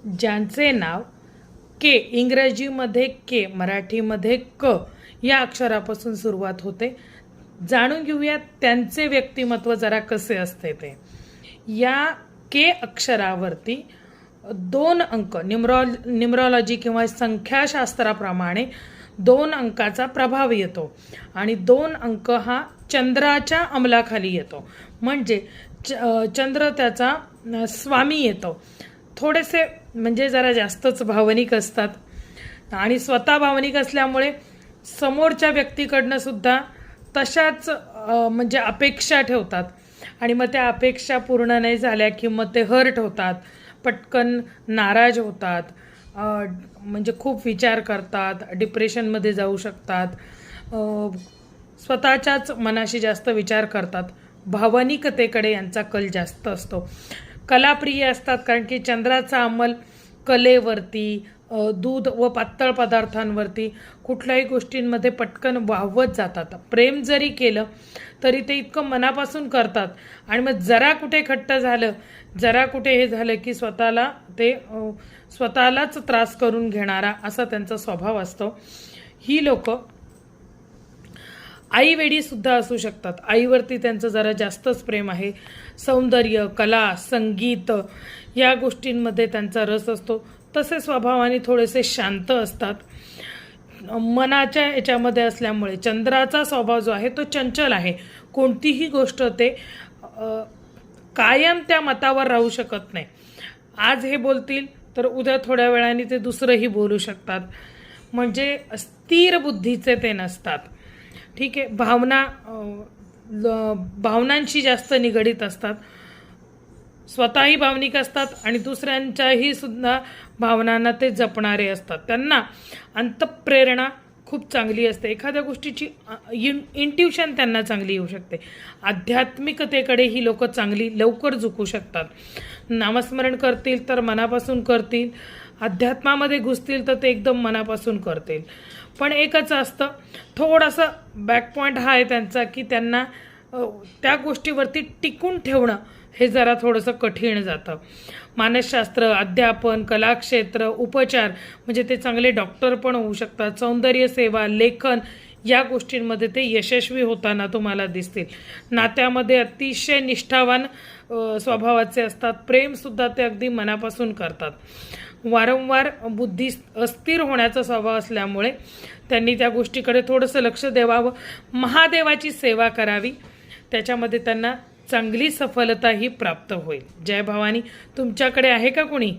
ज्यांचे नाव के, इंग्रजीमध्ये के, मराठीमध्ये क या अक्षरापासून सुरुवात होते, जाणून घेऊयात त्यांचे व्यक्तिमत्व जरा कसे असते ते. या के अक्षरावरती 2 अंक, न्यूमरॉलॉजी किंवा संख्याशास्त्राप्रमाणे 2 अंकाचा प्रभाव येतो आणि 2 अंक हा चंद्राच्या अंमलाखाली येतो. म्हणजे चंद्र त्याचा स्वामी येतो. थोडेसे म्हणजे जरा जास्तच भावनिक असतात आणि स्वतः भावनिक असल्यामुळे समोरच्या व्यक्तीकडनं सुद्धा तशाच म्हणजे अपेक्षा ठेवतात आणि मग त्या अपेक्षा पूर्ण नाही झाल्या की मग ते हर्ट होतात, पटकन नाराज होतात, म्हणजे खूप विचार करतात, डिप्रेशनमध्ये जाऊ शकतात, स्वतःच्याच मनाशी जास्त विचार करतात. भावनिकतेकडे यांचा कल जास्त असतो. कलाप्रिय असतात कारण की चंद्राचा अंमल कलेवरती, दूध व पातळ पदार्थांवरती, कुठल्याही गोष्टींमध्ये पटकन वाहवत जातात. प्रेम जरी केलं तरी ते इतकं मनापासून करतात आणि मग जरा कुठे खट्ट झालं, जरा कुठे हे झालं की स्वतःलाच त्रास करून घेणारा असा त्यांचा स्वभाव असतो. ही लोक आईवेडी सुद्धा असू शकतात. आईवरती त्यांचं जरा जास्तच प्रेम आहे. सौंदर्य, कला, संगीत या गोष्टींमध्ये त्यांचा रस असतो. तसे स्वभावाने थोडेसे शांत असतात. मनाच्या याच्यामध्ये असल्यामुळे चंद्राचा स्वभाव जो आहे तो चंचल आहे. कोणतीही गोष्ट ते कायम त्या मतावर राहू शकत नाही. आज हे बोलतील तर उद्या थोड्या वेळाने ते दुसरंही बोलू शकतात. म्हणजे स्थिर बुद्धीचे ते नसतात. ठीक आहे. भावनांशी जास्त निगडीत असतात. स्वतःही भावनिक असतात आणि दुसऱ्यांच्याही सुद्धा भावनांना ते जपणारे असतात. त्यांना अंतःप्रेरणा खूप चांगली असते. एखाद्या गोष्टीची इंट्युशन त्यांना चांगली येऊ शकते. आध्यात्मिकतेकडे ही लोक चांगली लवकर झुकू शकतात. नामस्मरण करतील तर मनापासून करतील, अध्यात्मामध्ये घुसतील तर ते एकदम मनापासून करतील. पण एकच असतं, थोडासा बॅक पॉईंट हा आहे त्यांचा की त्यांना त्या गोष्टीवरती टिकून ठेवणं हे जरा थोडंसं कठीण जातं. मानसशास्त्र, अध्यापन, कलाक्षेत्र, उपचार म्हणजे ते चांगले डॉक्टर पण होऊ शकतात. सौंदर्य सेवा, लेखन या गोष्टींमध्ये ते यशस्वी होताना तुम्हाला दिसतील. नात्यामध्ये अतिशय निष्ठावान स्वभावाचे असतात. प्रेमसुद्धा ते अगदी मनापासून करतात. वारंवार बुद्धी अस्थिर होण्याचा स्वभाव असल्यामुळे त्यांनी त्या गोष्टीकडे थोडंसं लक्ष द्यावं. महादेवाची सेवा करावी, त्याच्यामध्ये त्यांना चांगली सफलताही प्राप्त होईल. जय भवानी. तुमच्याकडे आहे का कोणी?